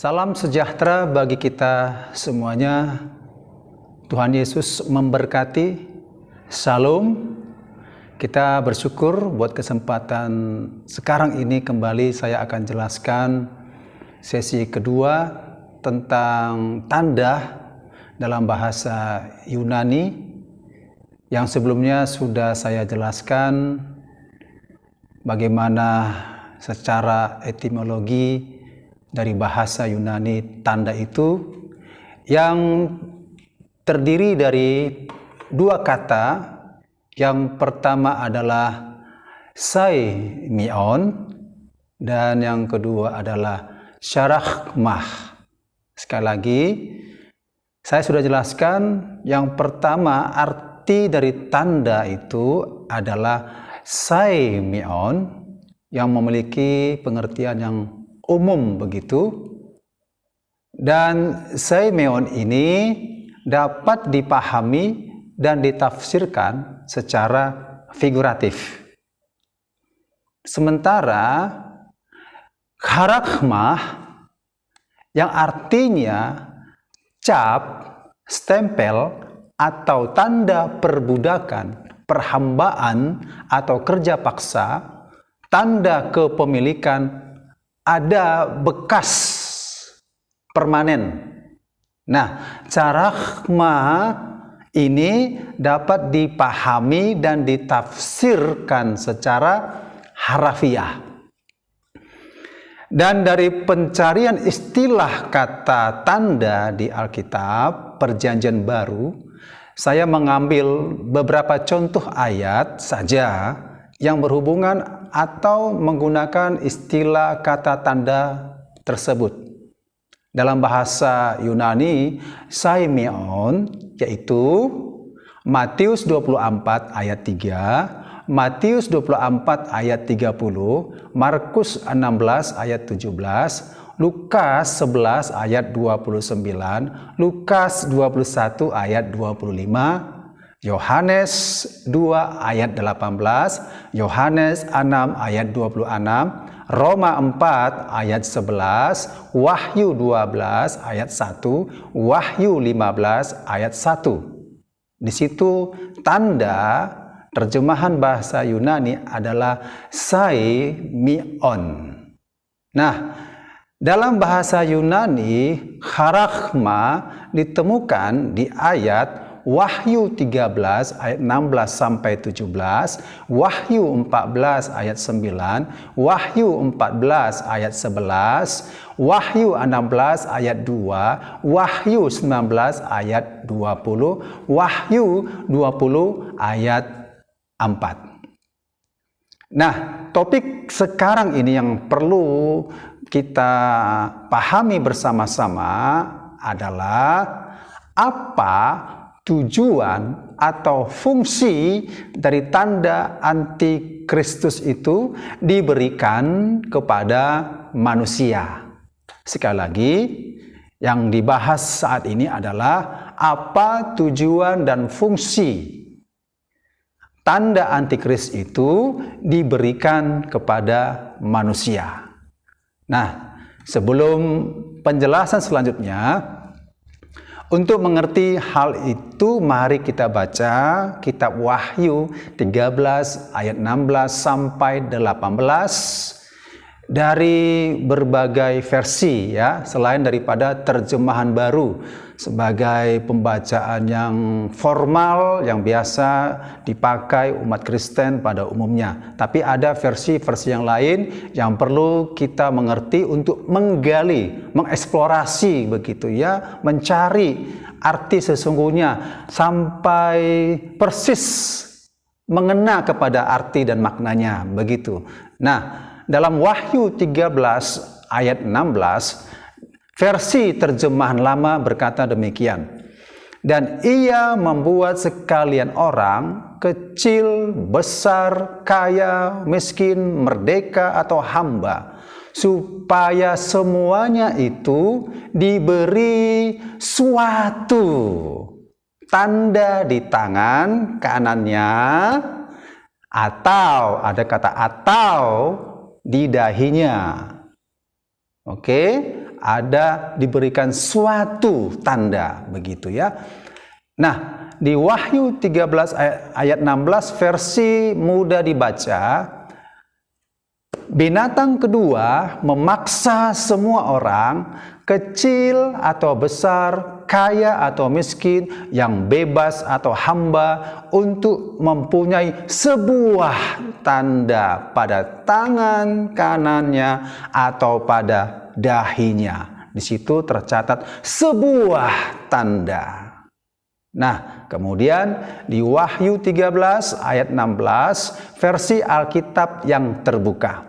Salam sejahtera bagi kita semuanya. Tuhan Yesus memberkati. Shalom. Kita bersyukur buat kesempatan sekarang ini kembali saya akan jelaskan sesi kedua tentang tanda dalam bahasa Yunani yang sebelumnya sudah saya jelaskan bagaimana secara etimologi dari bahasa Yunani tanda itu yang terdiri dari dua kata. Yang pertama adalah saimion dan yang kedua adalah syarachmah. Sekali lagi, saya sudah jelaskan yang pertama arti dari tanda itu adalah saimion yang memiliki pengertian yang umum begitu. Dan saimion ini dapat dipahami dan ditafsirkan secara figuratif. Sementara charachmah yang artinya cap, stempel atau tanda perbudakan, perhambaan atau kerja paksa, tanda kepemilikan ada bekas permanen. Nah, charachmah ini dapat dipahami dan ditafsirkan secara harafiah. Dan dari pencarian istilah kata tanda di Alkitab Perjanjian Baru, saya mengambil beberapa contoh ayat saja yang berhubungan atau menggunakan istilah kata tanda tersebut. Dalam bahasa Yunani, saimion yaitu Matius 24 ayat 3, Matius 24 ayat 30, Markus 16 ayat 17, Lukas 11 ayat 29, Lukas 21 ayat 25, Yohanes 2 ayat 18, Yohanes 6 ayat 26, Roma 4 ayat 11, Wahyu 12 ayat 1, Wahyu 15 ayat 1. Di situ tanda terjemahan bahasa Yunani adalah saimion. Nah, dalam bahasa Yunani charachmah ditemukan di ayat Wahyu 13 ayat 16 sampai 17, Wahyu 14 ayat 9, Wahyu 14 ayat 11, Wahyu 16 ayat 2, Wahyu 19 ayat 20, Wahyu 20 ayat 4. Nah, topik sekarang ini yang perlu kita pahami bersama-sama adalah apa tujuan atau fungsi dari tanda antikristus itu diberikan kepada manusia. Sekali lagi, yang dibahas saat ini adalah apa tujuan dan fungsi tanda antikristus itu diberikan kepada manusia. Nah, sebelum penjelasan selanjutnya, untuk mengerti hal itu, mari kita baca kitab Wahyu 13 ayat 16 sampai 18 dari berbagai versi ya, selain daripada terjemahan baru sebagai pembacaan yang formal yang biasa dipakai umat Kristen pada umumnya. Tapi ada versi-versi yang lain yang perlu kita mengerti untuk menggali, mengeksplorasi begitu ya, mencari arti sesungguhnya sampai persis mengena kepada arti dan maknanya begitu. Nah, dalam Wahyu 13 ayat 16 versi terjemahan lama berkata demikian, dan ia membuat sekalian orang kecil, besar, kaya, miskin, merdeka atau hamba, supaya semuanya itu diberi suatu tanda di tangan kanannya, atau ada kata atau di dahinya. Oke, ada diberikan suatu tanda, begitu ya. Nah, di Wahyu 13 ayat 16 versi mudah dibaca, binatang kedua memaksa semua orang, kecil atau besar, kaya atau miskin, yang bebas atau hamba, untuk mempunyai sebuah tanda pada tangan kanannya atau pada dahinya. Di situ tercatat sebuah tanda. Nah, kemudian di Wahyu 13 ayat 16 versi Alkitab yang terbuka.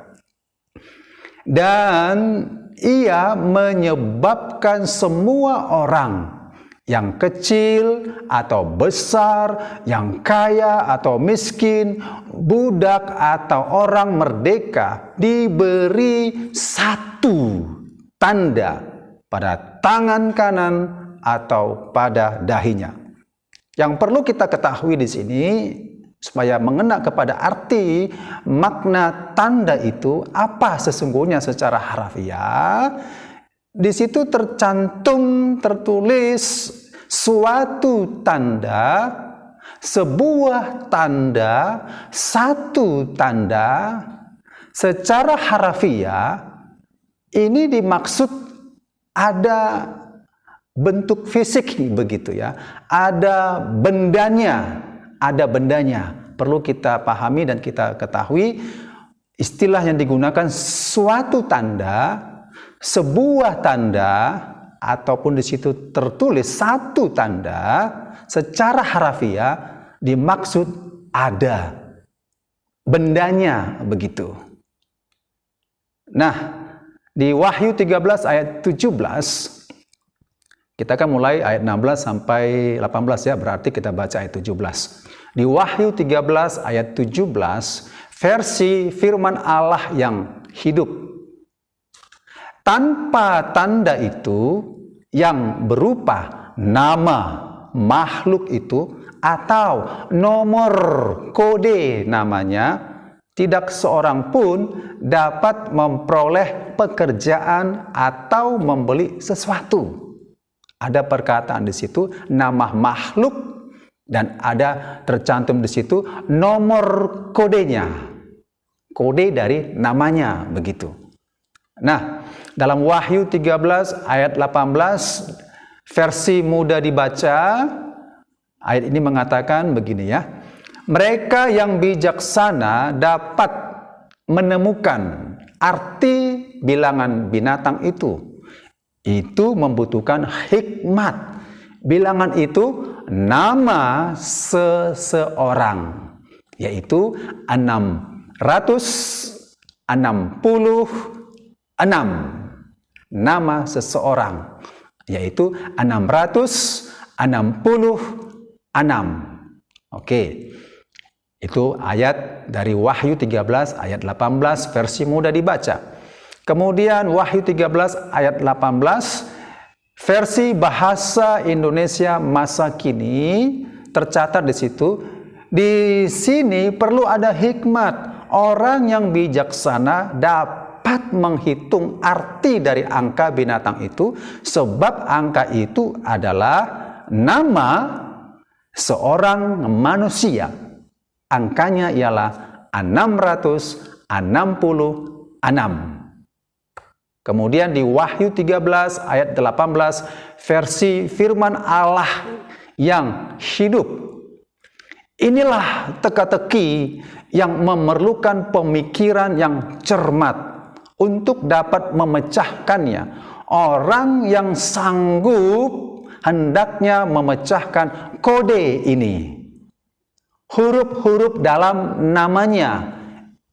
Dan ia menyebabkan semua orang, yang kecil atau besar, yang kaya atau miskin, budak atau orang merdeka, diberi satu tanda pada tangan kanan atau pada dahinya. Yang perlu kita ketahui di sini, supaya mengena kepada arti makna tanda itu apa sesungguhnya secara harfiah, di situ tertulis suatu tanda, sebuah tanda, satu tanda. Secara harfiah ini dimaksud ada bentuk fisik, begitu ya. Ada bendanya, Perlu kita pahami dan kita ketahui istilah yang digunakan suatu tanda, sebuah tanda, ataupun di situ tertulis satu tanda. Secara harfiah dimaksud ada bendanya, begitu. Nah, di Wahyu 13 ayat 17, kita akan mulai ayat 16 sampai 18 ya, berarti kita baca ayat 17. Di Wahyu 13 ayat 17 versi firman Allah yang hidup. Tanpa tanda itu yang berupa nama makhluk itu atau nomor kode namanya, tidak seorang pun dapat memperoleh pekerjaan atau membeli sesuatu. Ada perkataan di situ nama makhluk dan ada tercantum di situ nomor kodenya. Kode dari namanya, begitu. Nah, dalam Wahyu 13 ayat 18 versi mudah dibaca, ayat ini mengatakan begini ya. Mereka yang bijaksana dapat menemukan arti bilangan binatang itu. Itu membutuhkan hikmat. Bilangan itu nama seseorang, yaitu 666. Nama seseorang, yaitu 666. Oke. Itu ayat dari Wahyu 13 ayat 18 versi mudah dibaca. Kemudian Wahyu 13 ayat 18 versi bahasa Indonesia masa kini tercatat di situ. Di sini perlu ada hikmat. Orang yang bijaksana dapat menghitung arti dari angka binatang itu, sebab angka itu adalah nama seorang manusia. Angkanya ialah 666. Kemudian di Wahyu 13 ayat 18 versi firman Allah yang hidup. Inilah teka-teki yang memerlukan pemikiran yang cermat untuk dapat memecahkannya. Orang yang sanggup hendaknya memecahkan kode ini. Huruf-huruf dalam namanya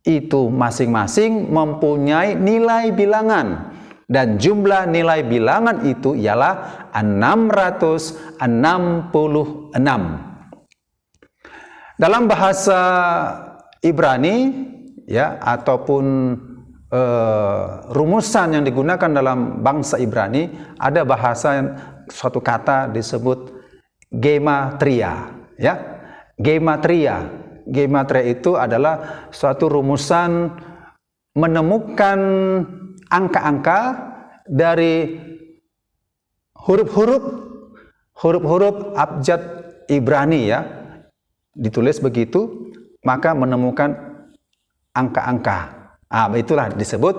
itu masing-masing mempunyai nilai bilangan, dan jumlah nilai bilangan itu ialah 666. Dalam bahasa Ibrani ya, ataupun rumusan yang digunakan dalam bangsa Ibrani, ada bahasa suatu kata disebut gematria ya. Gematria itu adalah suatu rumusan menemukan angka-angka dari huruf-huruf abjad Ibrani ya, ditulis begitu, maka menemukan angka-angka. Itulah disebut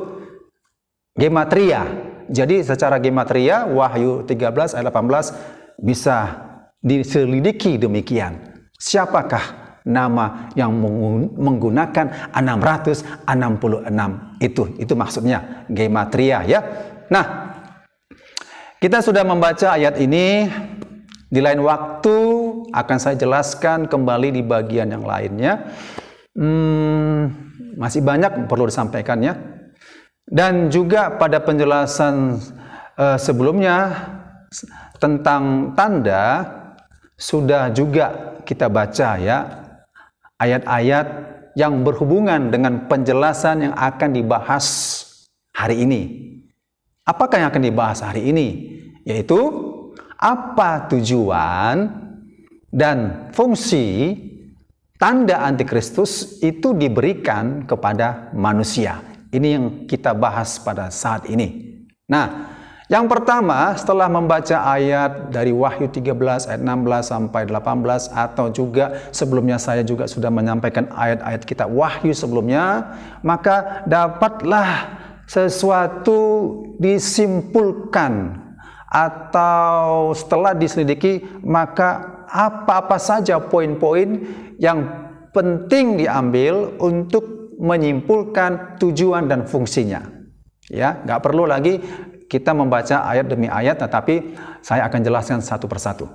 gematria. Jadi secara gematria Wahyu 13 ayat 18 bisa diselidiki demikian. Siapakah nama yang menggunakan 666 itu maksudnya gematria ya. Nah, kita sudah membaca ayat ini. Di lain waktu akan saya jelaskan kembali di bagian yang lainnya. Masih banyak perlu disampaikan ya. Dan juga pada penjelasan sebelumnya tentang tanda sudah juga kita baca ya, ayat-ayat yang berhubungan dengan penjelasan yang akan dibahas hari ini. Apakah yang akan dibahas hari ini? Yaitu apa tujuan dan fungsi tanda antikristus itu diberikan kepada manusia. Ini yang kita bahas pada saat ini. Nah, yang pertama setelah membaca ayat dari Wahyu 13 ayat 16 sampai 18 atau juga sebelumnya saya juga sudah menyampaikan ayat-ayat kitab Wahyu sebelumnya, maka dapatlah sesuatu disimpulkan atau setelah diselidiki, maka apa-apa saja poin-poin yang penting diambil untuk menyimpulkan tujuan dan fungsinya. Ya, nggak perlu lagi kita membaca ayat demi ayat, tetapi saya akan jelaskan satu persatu.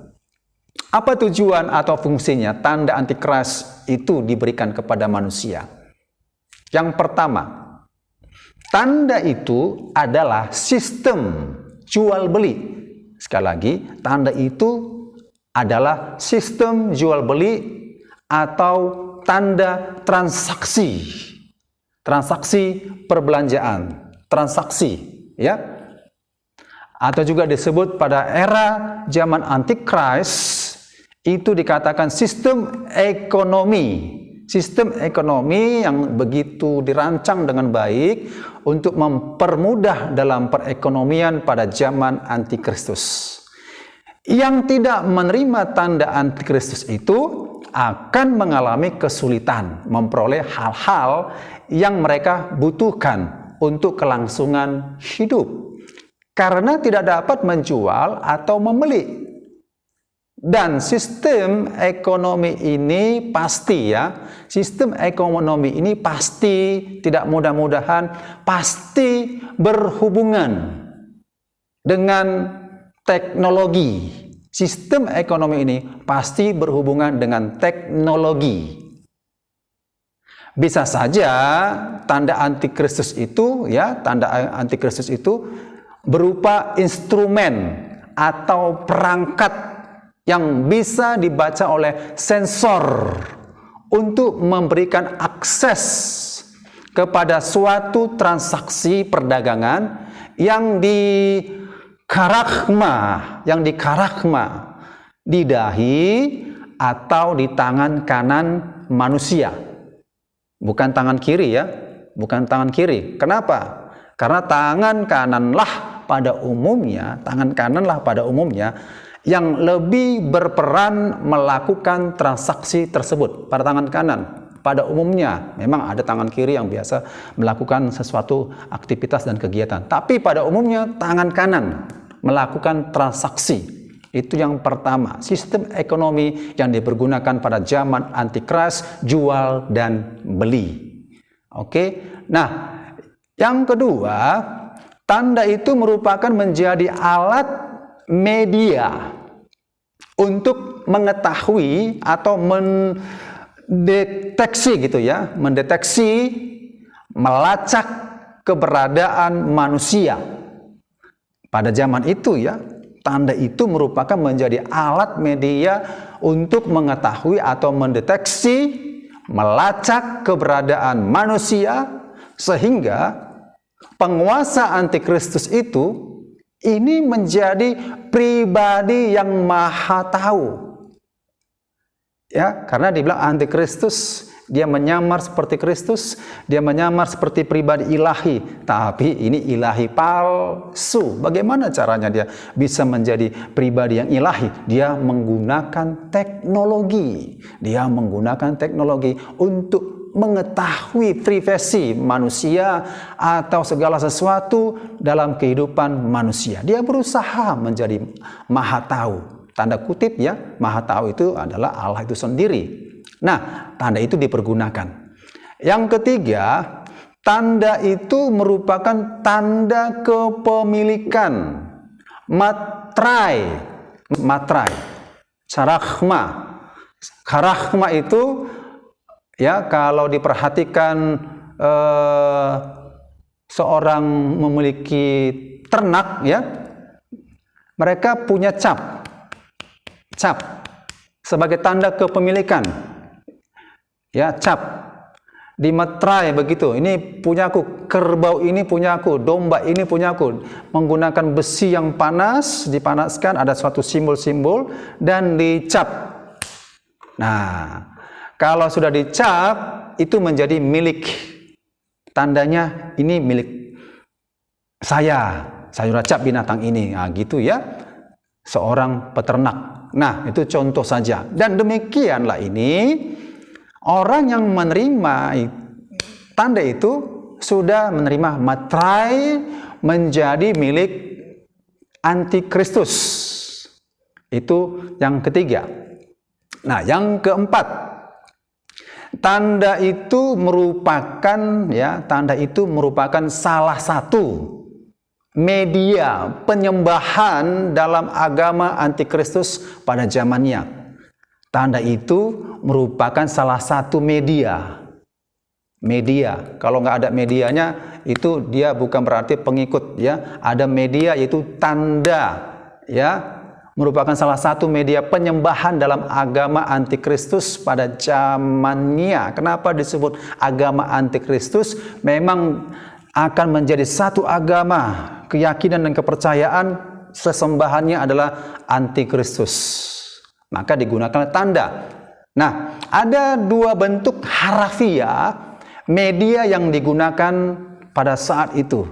Apa tujuan atau fungsinya tanda antikris itu diberikan kepada manusia? Yang pertama, tanda itu adalah sistem jual beli. Sekali lagi, tanda itu adalah sistem jual beli atau tanda transaksi. Transaksi perbelanjaan, transaksi ya. Atau juga disebut pada era zaman Antikris itu dikatakan sistem ekonomi. Sistem ekonomi yang begitu dirancang dengan baik untuk mempermudah dalam perekonomian pada zaman Antikristus. Yang tidak menerima tanda Antikristus itu akan mengalami kesulitan memperoleh hal-hal yang mereka butuhkan untuk kelangsungan hidup, karena tidak dapat menjual atau membeli. Dan sistem ekonomi ini pasti ya, sistem ekonomi ini pasti tidak mudah-mudahan pasti berhubungan dengan teknologi. Sistem ekonomi ini pasti berhubungan dengan teknologi. Bisa saja tanda antikristus itu ya, tanda antikristus itu berupa instrumen atau perangkat yang bisa dibaca oleh sensor untuk memberikan akses kepada suatu transaksi perdagangan yang dikarakma di dahi atau di tangan kanan manusia. Bukan tangan kiri ya, bukan tangan kiri. Kenapa? Karena tangan kananlah pada umumnya yang lebih berperan melakukan transaksi tersebut. Pada tangan kanan pada umumnya, memang ada tangan kiri yang biasa melakukan sesuatu aktivitas dan kegiatan, tapi pada umumnya tangan kanan melakukan transaksi. Itu yang pertama, sistem ekonomi yang dipergunakan pada zaman Antikris, jual dan beli. Oke. Nah, yang kedua, tanda itu merupakan menjadi alat media untuk mengetahui atau mendeteksi gitu ya, melacak keberadaan manusia. Pada zaman itu ya, tanda itu merupakan menjadi alat media untuk mengetahui atau mendeteksi, melacak keberadaan manusia, sehingga penguasa antikristus itu ini menjadi pribadi yang maha tahu. Ya, karena dibilang antikristus dia menyamar seperti Kristus, dia menyamar seperti pribadi ilahi, tapi ini ilahi palsu. Bagaimana caranya dia bisa menjadi pribadi yang ilahi? Dia menggunakan teknologi. Dia menggunakan teknologi untuk mengetahui privasi manusia atau segala sesuatu dalam kehidupan manusia. Dia berusaha menjadi maha tahu. Tanda kutip ya, maha tahu itu adalah Allah itu sendiri. Nah, tanda itu dipergunakan. Yang ketiga, tanda itu merupakan tanda kepemilikan. Matrai, charachma. Charachma itu ya kalau diperhatikan seorang memiliki ternak ya, mereka punya cap sebagai tanda kepemilikan. Ya, cap dimetrai begitu. Ini punyaku, kerbau ini punyaku, domba ini punyaku. Menggunakan besi yang panas, dipanaskan, ada suatu simbol-simbol dan dicap. Nah, kalau sudah dicap itu menjadi milik. Tandanya ini milik saya sudah cap binatang ini. Nah, gitu ya. Seorang peternak. Nah, itu contoh saja. Dan demikianlah ini, orang yang menerima tanda itu sudah menerima matrai menjadi milik antikristus. Itu yang ketiga. Nah, yang keempat, tanda itu merupakan salah satu media penyembahan dalam agama antikristus pada zamannya. Tanda itu merupakan salah satu media. Kalau nggak ada medianya, itu dia bukan berarti pengikut ya. Ada media yaitu tanda ya, merupakan salah satu media penyembahan dalam agama antikristus pada zamannya. Kenapa disebut agama antikristus? Memang akan menjadi satu agama, keyakinan dan kepercayaan sesembahannya adalah antikristus. Maka digunakan tanda. Nah, ada dua bentuk harafiah media yang digunakan pada saat itu.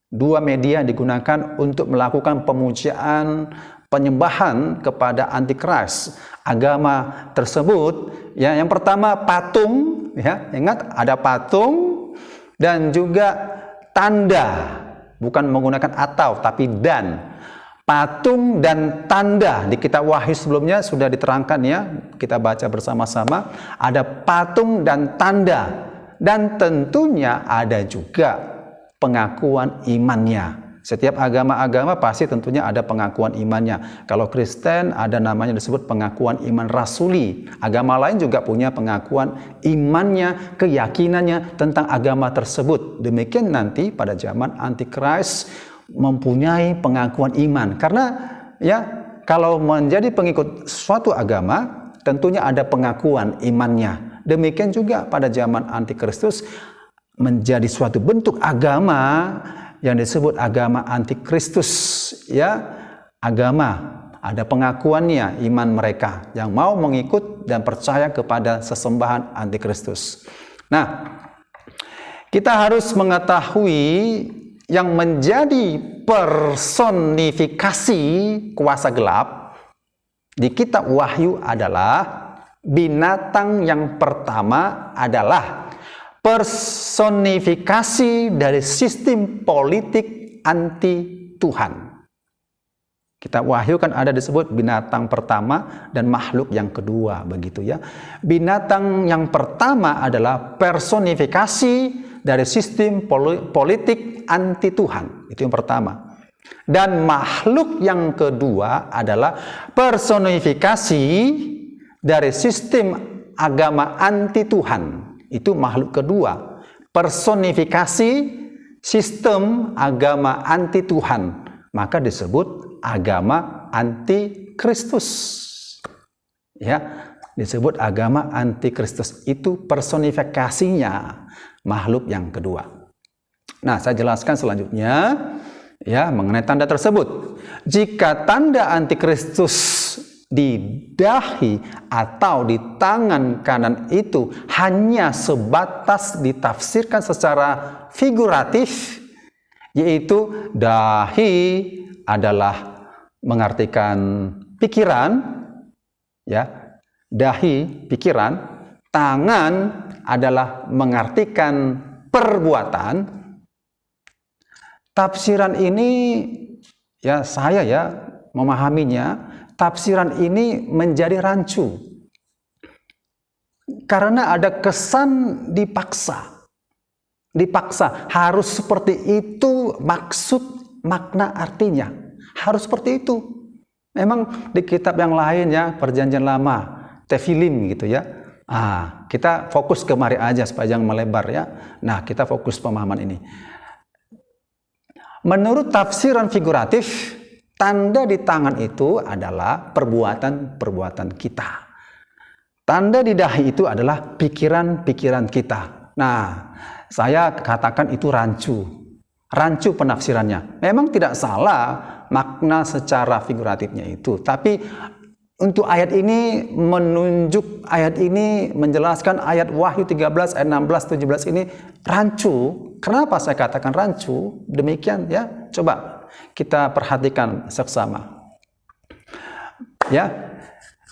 Dua media digunakan untuk melakukan pemujaan, penyembahan kepada antikris agama tersebut. Ya, yang pertama patung, ya, ingat ada patung dan juga tanda, bukan menggunakan atau tapi dan. Patung dan tanda di kitab Wahyu sebelumnya sudah diterangkan ya, kita baca bersama-sama. Ada patung dan tanda, dan tentunya ada juga pengakuan imannya. Setiap agama-agama pasti tentunya ada pengakuan imannya. Kalau Kristen ada namanya disebut pengakuan iman rasuli. Agama lain juga punya pengakuan imannya, keyakinannya tentang agama tersebut. Demikian nanti pada zaman Antikris mempunyai pengakuan iman. Karena ya kalau menjadi pengikut suatu agama tentunya ada pengakuan imannya. Demikian juga pada zaman Antikristus menjadi suatu bentuk agama yang disebut agama antikristus ya, agama ada pengakuannya iman mereka yang mau mengikut dan percaya kepada sesembahan antikristus. Nah, kita harus mengetahui yang menjadi personifikasi kuasa gelap di kitab Wahyu adalah binatang yang pertama adalah personifikasi dari sistem politik anti Tuhan. Kitab Wahyu kan ada disebut binatang pertama dan makhluk yang kedua, begitu ya. Binatang yang pertama adalah personifikasi dari sistem politik anti Tuhan. Itu yang pertama. Dan makhluk yang kedua adalah personifikasi dari sistem agama anti Tuhan. Itu makhluk kedua, personifikasi sistem agama anti Tuhan, maka disebut agama antikristus. Ya, disebut agama antikristus, itu personifikasinya makhluk yang kedua. Nah, saya jelaskan selanjutnya ya mengenai tanda tersebut. Jika tanda antikristus di dahi atau di tangan kanan itu hanya sebatas ditafsirkan secara figuratif, yaitu dahi adalah mengartikan pikiran, ya, dahi pikiran, tangan adalah mengartikan perbuatan. Tafsiran ini, ya, saya memahaminya, tafsiran ini menjadi rancu karena ada kesan dipaksa harus seperti itu, maksud makna artinya harus seperti itu. Memang di kitab yang lain, ya, Perjanjian Lama, Tefilim gitu, ya, kita fokus kemari aja supaya jangan melebar, ya. Nah, kita fokus pemahaman ini. Menurut tafsiran figuratif, tanda di tangan itu adalah perbuatan-perbuatan kita. Tanda di dahi itu adalah pikiran-pikiran kita. Nah, saya katakan itu rancu penafsirannya. Memang tidak salah makna secara figuratifnya itu, tapi untuk ayat ini ayat ini menjelaskan ayat Wahyu 13 ayat 16 17 ini rancu. Kenapa saya katakan rancu? Demikian, ya. Coba kita perhatikan seksama. Ya.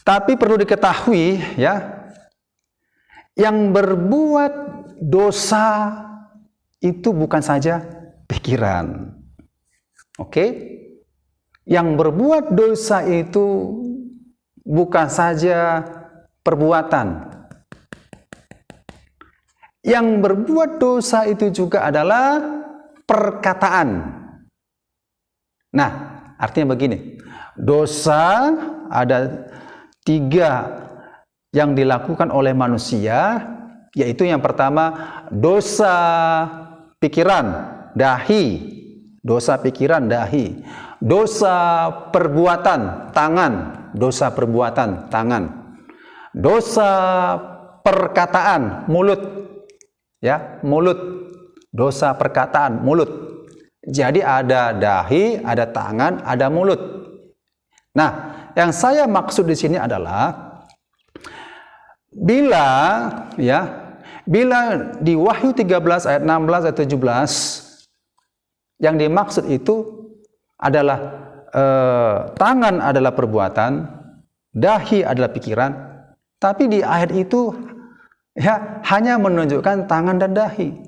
Tapi perlu diketahui, ya, yang berbuat dosa itu bukan saja pikiran. Oke? Yang berbuat dosa itu bukan saja perbuatan. Yang berbuat dosa itu juga adalah perkataan. Nah, artinya begini, dosa ada 3 yang dilakukan oleh manusia, yaitu yang pertama dosa pikiran, dahi, dosa pikiran, dahi, dosa perbuatan, tangan, dosa perbuatan, tangan, dosa perkataan, mulut, ya, mulut, dosa perkataan, mulut. Jadi ada dahi, ada tangan, ada mulut. Nah, yang saya maksud di sini adalah bila di Wahyu 13 ayat 16 ayat 17 yang dimaksud itu adalah tangan adalah perbuatan, dahi adalah pikiran, tapi di ayat itu, ya, hanya menunjukkan tangan dan dahi.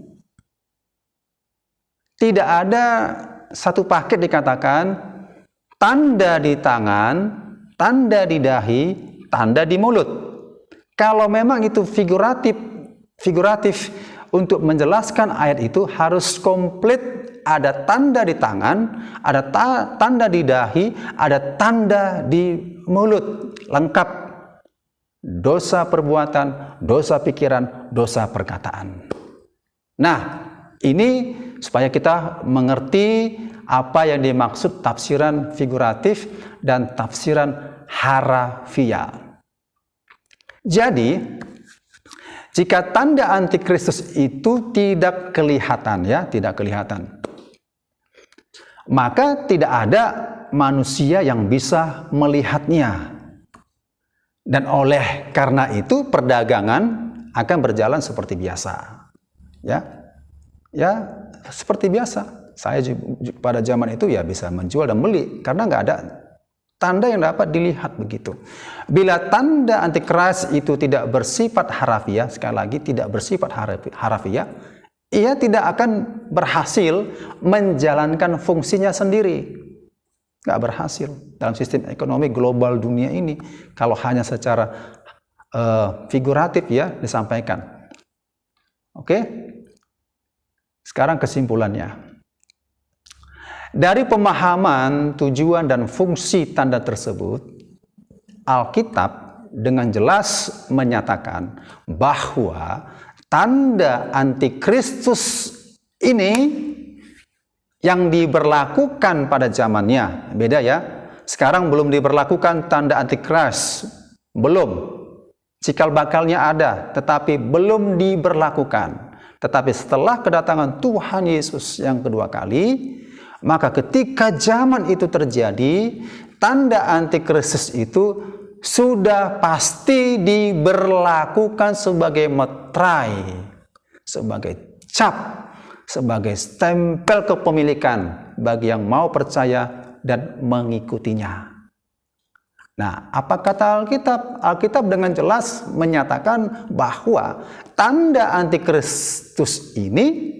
Tidak ada satu paket dikatakan tanda di tangan, tanda di dahi, tanda di mulut. Kalau memang itu figuratif untuk menjelaskan ayat itu harus komplit, ada tanda di tangan, ada tanda di dahi, ada tanda di mulut, lengkap. Dosa perbuatan, dosa pikiran, dosa perkataan. Nah, ini supaya kita mengerti apa yang dimaksud tafsiran figuratif dan tafsiran harafiah. Jadi, jika tanda antikristus itu tidak kelihatan, ya, tidak kelihatan, maka tidak ada manusia yang bisa melihatnya. Dan oleh karena itu perdagangan akan berjalan seperti biasa. Ya, seperti biasa. Saya pada zaman itu ya bisa menjual dan beli karena nggak ada tanda yang dapat dilihat begitu. Bila tanda antikristus itu tidak bersifat harafiah, sekali lagi tidak bersifat harafiah, ia tidak akan berhasil menjalankan fungsinya sendiri. Nggak berhasil dalam sistem ekonomi global dunia ini kalau hanya secara figuratif, ya, disampaikan. Oke? Sekarang kesimpulannya. Dari pemahaman tujuan dan fungsi tanda tersebut, Alkitab dengan jelas menyatakan bahwa tanda antikristus ini yang diberlakukan pada zamannya, beda, ya. Sekarang belum diberlakukan tanda antikristus, belum. Cikal bakalnya ada, tetapi belum diberlakukan. Tetapi setelah kedatangan Tuhan Yesus yang kedua kali, maka ketika zaman itu terjadi, tanda antikristus itu sudah pasti diberlakukan sebagai meterai, sebagai cap, sebagai stempel kepemilikan bagi yang mau percaya dan mengikutinya. Nah, apa kata Alkitab? Alkitab dengan jelas menyatakan bahwa tanda antikristus ini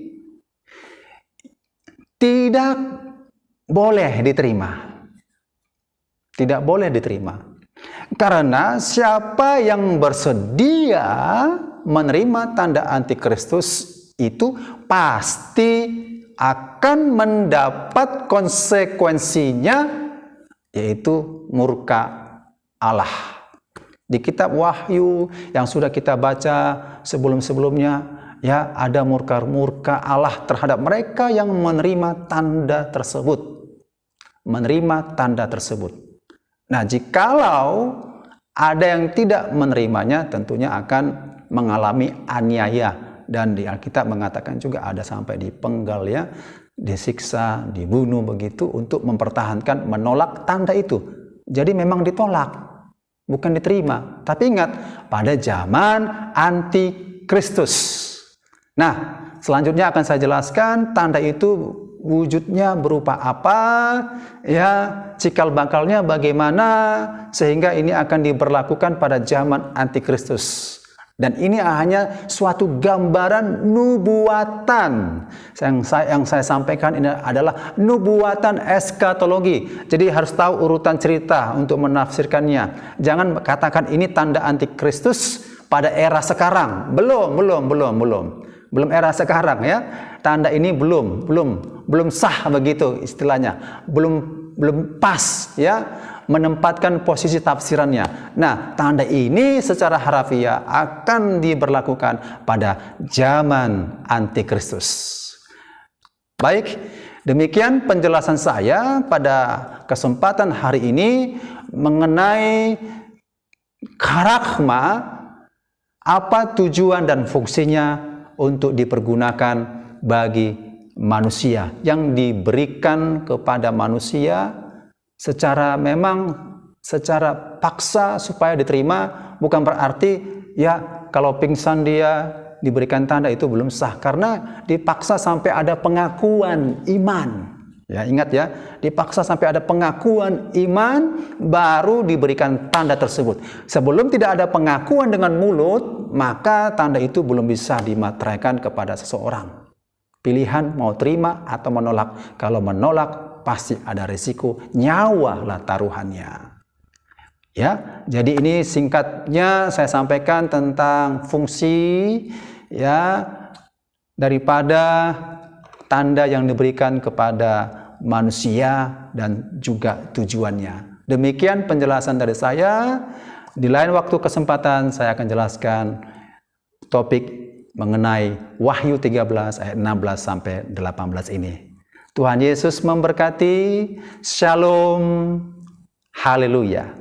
tidak boleh diterima. Tidak boleh diterima. Karena siapa yang bersedia menerima tanda antikristus itu pasti akan mendapat konsekuensinya, yaitu murka Allah. Di kitab Wahyu yang sudah kita baca sebelum-sebelumnya, ya, ada murka Allah terhadap mereka yang menerima tanda tersebut. Menerima tanda tersebut. Nah, jikalau ada yang tidak menerimanya, tentunya akan mengalami aniaya. Dan di Alkitab mengatakan juga ada sampai dipenggal, ya, disiksa, dibunuh begitu untuk mempertahankan, menolak tanda itu. Jadi memang ditolak, bukan diterima. Tapi ingat, pada zaman antikristus. Nah, selanjutnya akan saya jelaskan tanda itu wujudnya berupa apa, ya, cikal bakalnya bagaimana, sehingga ini akan diberlakukan pada zaman antikristus. Dan ini hanya suatu gambaran nubuatan. Yang saya sampaikan ini adalah nubuatan eskatologi. Jadi harus tahu urutan cerita untuk menafsirkannya. Jangan katakan ini tanda antikristus pada era sekarang. Belum era sekarang, ya. Tanda ini belum sah begitu istilahnya. Belum pas, ya, menempatkan posisi tafsirannya. Nah, tanda ini secara harafiah akan diberlakukan pada zaman antikristus. Baik, demikian penjelasan saya pada kesempatan hari ini mengenai karakma, apa tujuan dan fungsinya untuk dipergunakan bagi manusia, yang diberikan kepada manusia secara paksa supaya diterima. Bukan berarti, ya, kalau pingsan dia diberikan tanda itu belum sah, karena dipaksa sampai ada pengakuan iman. Ya, ingat, ya, dipaksa sampai ada pengakuan iman baru diberikan tanda tersebut. Sebelum tidak ada pengakuan dengan mulut, maka tanda itu belum bisa dimateraikan kepada seseorang. Pilihan mau terima atau menolak. Kalau menolak, pasti ada risiko nyawa lah taruhannya. Ya, jadi ini singkatnya saya sampaikan tentang fungsi, ya, daripada tanda yang diberikan kepada manusia dan juga tujuannya. Demikian penjelasan dari saya. Di lain waktu kesempatan saya akan jelaskan topik mengenai Wahyu 13 ayat 16 sampai 18 ini. Tuhan Yesus memberkati. Shalom. Haleluya.